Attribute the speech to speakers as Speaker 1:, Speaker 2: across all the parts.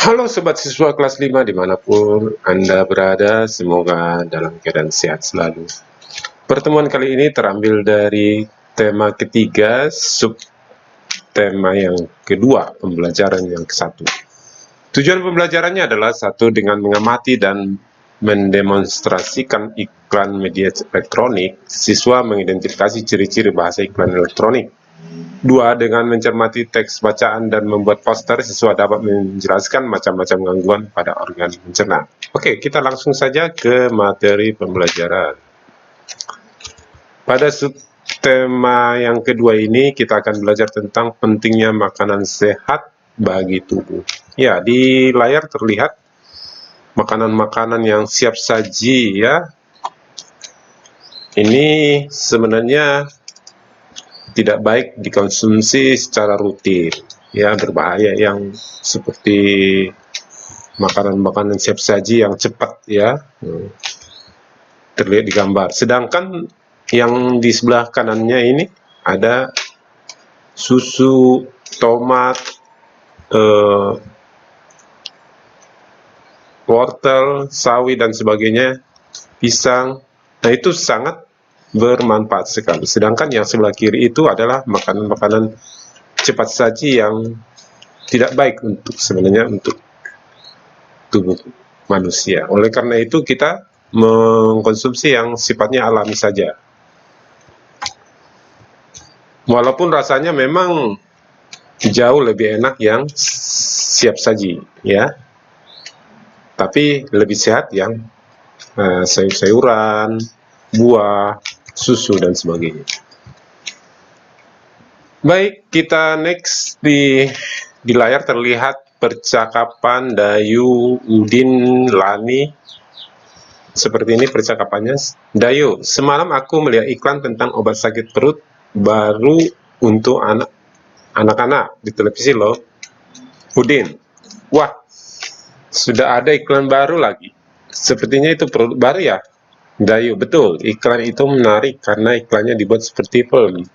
Speaker 1: Halo Sobat Siswa kelas 5 dimanapun Anda berada, semoga dalam keadaan sehat selalu. Pertemuan kali ini terambil dari tema ketiga, subtema yang kedua, pembelajaran yang ke-1. Tujuan pembelajarannya adalah satu, dengan mengamati dan mendemonstrasikan iklan media elektronik, siswa mengidentifikasi ciri-ciri bahasa iklan elektronik. 2. Dengan mencermati teks bacaan dan membuat poster, siswa dapat menjelaskan macam-macam gangguan pada organ mencerna. Oke, kita langsung saja ke materi pembelajaran. Pada subtema yang kedua ini, kita akan belajar tentang pentingnya makanan sehat bagi tubuh. Ya, di layar terlihat makanan-makanan yang siap saji ya. Ini sebenarnya tidak baik dikonsumsi secara rutin, ya, berbahaya, yang seperti makanan-makanan siap saji yang cepat ya, terlihat di gambar. Sedangkan yang di sebelah kanannya ini ada susu, tomat, wortel, sawi dan sebagainya, pisang. Nah, itu sangat bermanfaat sekali. Sedangkan yang sebelah kiri itu adalah makanan-makanan cepat saji yang tidak baik untuk sebenarnya untuk tubuh manusia. Oleh karena itu kita mengkonsumsi yang sifatnya alami saja. Walaupun rasanya memang jauh lebih enak yang siap saji ya, tapi lebih sehat yang sayur-sayuran, buah, susu dan sebagainya. Baik, kita next. Di layar terlihat percakapan Dayu, Udin, Lani. Seperti ini percakapannya. Dayu, semalam aku melihat iklan tentang obat sakit perut baru untuk anak-anak di televisi loh. Udin, wah, sudah ada iklan baru lagi. Sepertinya itu produk baru ya? Dayu, betul, iklan itu menarik karena iklannya dibuat seperti film.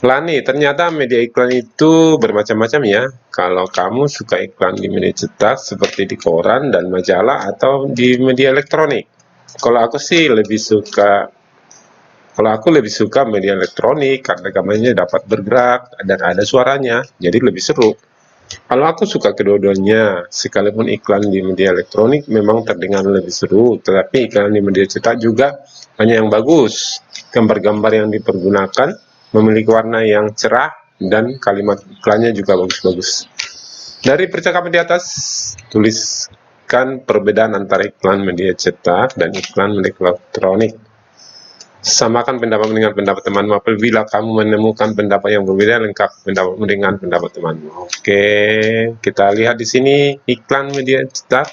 Speaker 1: Lani, ternyata media iklan itu bermacam-macam ya. Kalau kamu suka iklan di media cetak seperti di koran dan majalah atau di media elektronik. Kalau aku sih lebih suka media elektronik karena gambarnya dapat bergerak dan ada suaranya, jadi lebih seru. Kalau aku suka kedua-duanya, sekalipun iklan di media elektronik memang terdengar lebih seru, tetapi iklan di media cetak juga banyak yang bagus. Gambar-gambar yang dipergunakan memiliki warna yang cerah dan kalimat iklannya juga bagus-bagus. Dari percakapan di atas, tuliskan perbedaan antara iklan media cetak dan iklan media elektronik. Samakan pendapatmu dengan pendapat temanmu. Apabila kamu menemukan pendapat yang berbeda, lengkapi pendapatmu dengan pendapat temanmu. Oke, kita lihat di sini iklan media cetak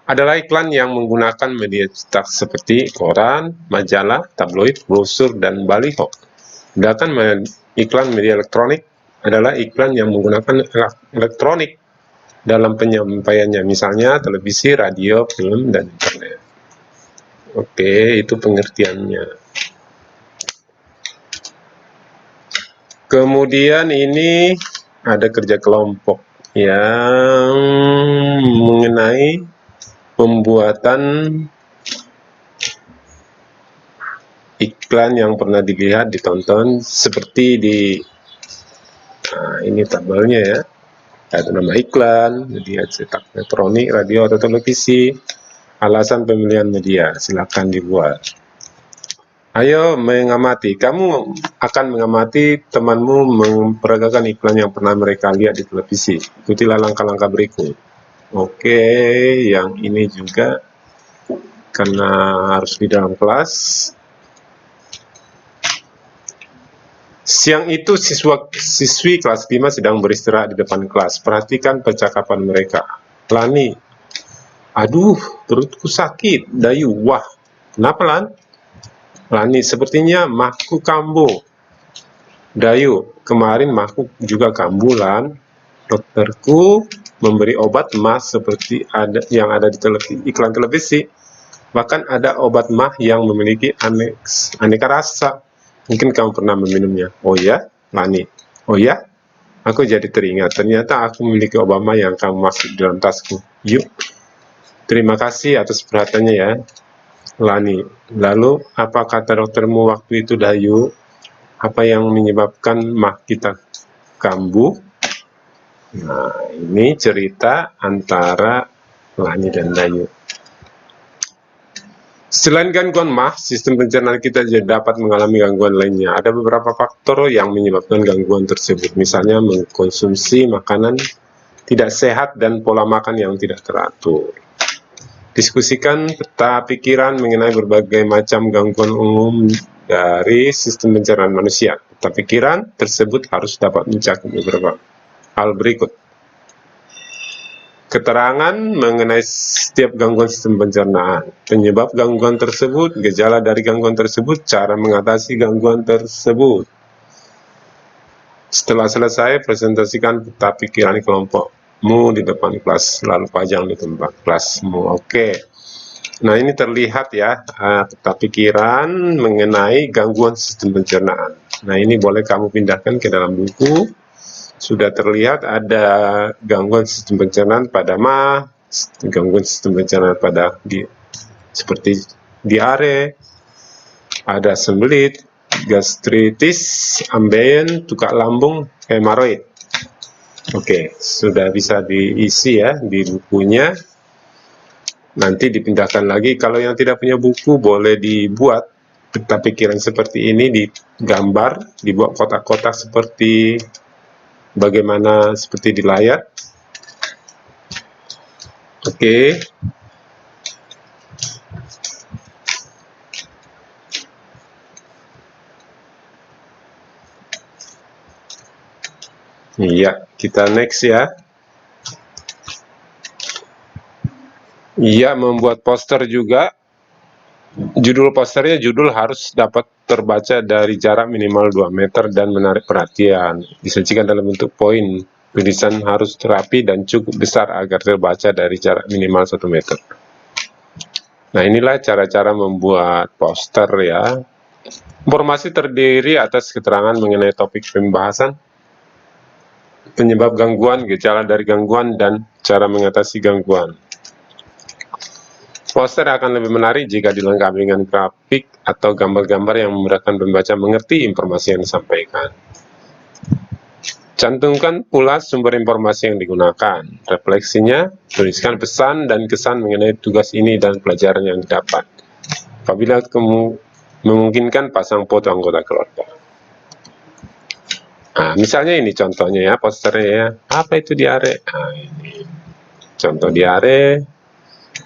Speaker 1: adalah iklan yang menggunakan media cetak seperti koran, majalah, tabloid, brosur, dan baliho. Sedangkan iklan media elektronik adalah iklan yang menggunakan elektronik dalam penyampaiannya, misalnya televisi, radio, film, dan internet. Oke, itu pengertiannya. Kemudian ini ada kerja kelompok yang mengenai pembuatan iklan yang pernah dilihat, ditonton, seperti di ini tabelnya ya. Ada nama iklan, media cetak elektronik, radio atau televisi, alasan pemilihan media, silakan dibuat. Ayo mengamati, kamu akan mengamati temanmu memperagakan iklan yang pernah mereka lihat di televisi. Ikutilah langkah-langkah berikut. Oke, yang ini juga karena harus di dalam kelas. Siang itu siswi kelas 5 sedang beristirahat di depan kelas. Perhatikan percakapan mereka. Lani, aduh, perutku sakit. Dayu, wah, kenapa Lan? Lani, sepertinya mahku kambuh. Dayu, kemarin mahku juga kambuh Lan. Dokterku memberi obat mah seperti yang ada di iklan televisi. Bahkan ada obat mah yang memiliki aneka rasa. Mungkin kamu pernah meminumnya. Oh ya, Lani? Oh ya? Aku jadi teringat, ternyata aku memiliki Obama yang kamu maksud dalam tasku. Yuk, terima kasih atas perhatiannya ya, Lani. Lalu, apa kata doktermu waktu itu, Dayu? Apa yang menyebabkan mah kita kambuh? Nah, ini cerita antara Lani dan Dayu. Selain gangguan mah, sistem pencernaan kita juga dapat mengalami gangguan lainnya. Ada beberapa faktor yang menyebabkan gangguan tersebut, misalnya mengkonsumsi makanan tidak sehat dan pola makan yang tidak teratur. Diskusikan peta pikiran mengenai berbagai macam gangguan umum dari sistem pencernaan manusia. Peta pikiran tersebut harus dapat mencakup beberapa hal berikut. Keterangan mengenai setiap gangguan sistem pencernaan, penyebab gangguan tersebut, gejala dari gangguan tersebut, cara mengatasi gangguan tersebut. Setelah selesai, presentasikan peta pikiran kelompokmu di depan kelas, lalu pajang di tempat kelasmu. Oke. Nah, ini terlihat ya, peta pikiran mengenai gangguan sistem pencernaan. Nah, ini boleh kamu pindahkan ke dalam buku. Sudah terlihat ada gangguan sistem pencernaan pada mah, gangguan sistem pencernaan pada seperti diare, ada sembelit, gastritis, ambeien, tukak lambung, hemoroid. Oke, sudah bisa diisi ya di bukunya. Nanti dipindahkan lagi. Kalau yang tidak punya buku boleh dibuat peta pikiran seperti ini, digambar, dibuat kotak-kotak seperti bagaimana seperti di layar. Oke. Iya, kita next ya. Iya, membuat poster juga. Judul posternya harus dapat terbaca dari jarak minimal 2 meter dan menarik perhatian. Disajikan dalam bentuk poin. Tulisan harus rapi dan cukup besar agar terbaca dari jarak minimal 1 meter. Nah, inilah cara-cara membuat poster ya. Informasi terdiri atas keterangan mengenai topik pembahasan, penyebab gangguan, gejala dari gangguan, dan cara mengatasi gangguan. Poster akan lebih menarik jika dilengkapi dengan grafik atau gambar-gambar yang memudahkan pembaca mengerti informasi yang disampaikan. Cantumkan pula sumber informasi yang digunakan. Refleksinya, tuliskan pesan dan kesan mengenai tugas ini dan pelajaran yang didapat. Apabila memungkinkan, pasang foto anggota keluarga. Nah, misalnya ini contohnya ya, posternya ya. Apa itu diare? Nah, ini contoh diare.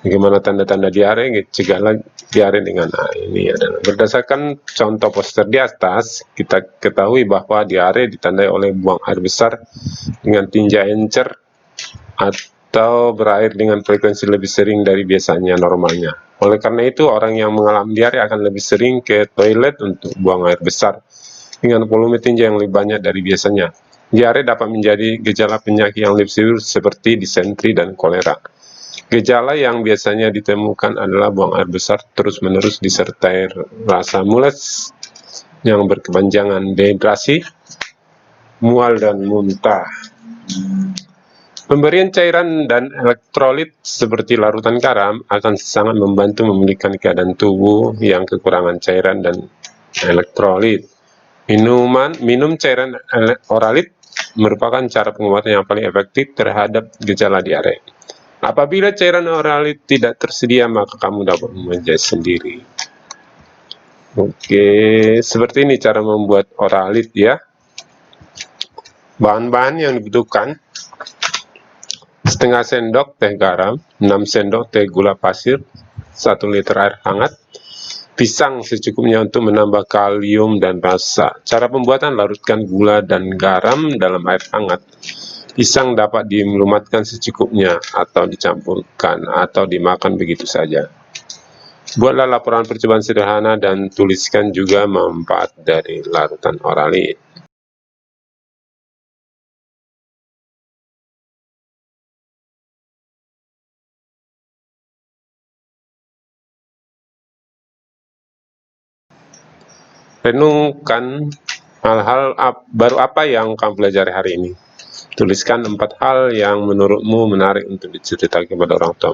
Speaker 1: Bagaimana tanda-tanda diare, cegahlah diare dengan ini adalah berdasarkan contoh poster di atas, kita ketahui bahwa diare ditandai oleh buang air besar dengan tinja encer atau berair dengan frekuensi lebih sering dari biasanya normalnya. Oleh karena itu, orang yang mengalami diare akan lebih sering ke toilet untuk buang air besar dengan volume tinja yang lebih banyak dari biasanya. Diare dapat menjadi gejala penyakit yang lebih serius seperti disentri dan kolera. Gejala yang biasanya ditemukan adalah buang air besar terus-menerus disertai rasa mules yang berkepanjangan, dehidrasi, mual, dan muntah. Pemberian cairan dan elektrolit seperti larutan garam akan sangat membantu memulihkan keadaan tubuh yang kekurangan cairan dan elektrolit. Minum cairan oralit merupakan cara pengobatan yang paling efektif terhadap gejala diare. Apabila cairan oralit tidak tersedia, maka kamu dapat menjahit sendiri. Oke, seperti ini cara membuat oralit ya. Bahan-bahan yang dibutuhkan: setengah sendok teh garam, 6 sendok teh gula pasir, 1 liter air hangat, pisang secukupnya untuk menambah kalium dan rasa. Cara pembuatan: larutkan gula dan garam dalam air hangat. Pisang dapat dimelumatkan secukupnya, atau dicampurkan, atau dimakan begitu saja. Buatlah laporan percobaan sederhana dan tuliskan juga manfaat dari larutan oralit. Renungkan hal-hal baru apa yang kamu pelajari hari ini. Tuliskan 4 hal yang menurutmu menarik untuk diceritakan kepada orang tua.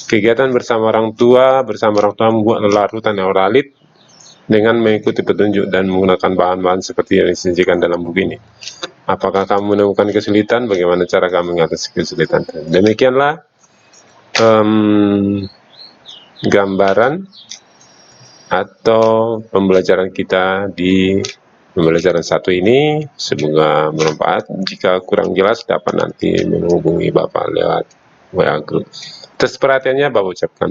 Speaker 1: Kegiatan bersama orang tua membuat larutan yang valid dengan mengikuti petunjuk dan menggunakan bahan-bahan seperti yang disajikan dalam buku ini. Apakah kamu menemukan kesulitan? Bagaimana cara kamu mengatasi kesulitan? Demikianlah gambaran atau pembelajaran kita di pembelajaran satu ini. Semoga bermanfaat. Jika kurang jelas dapat nanti menghubungi Bapak lewat WA Group. Atas perhatiannya Bapak ucapkan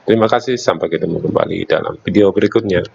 Speaker 1: terima kasih. Sampai ketemu kembali dalam video berikutnya.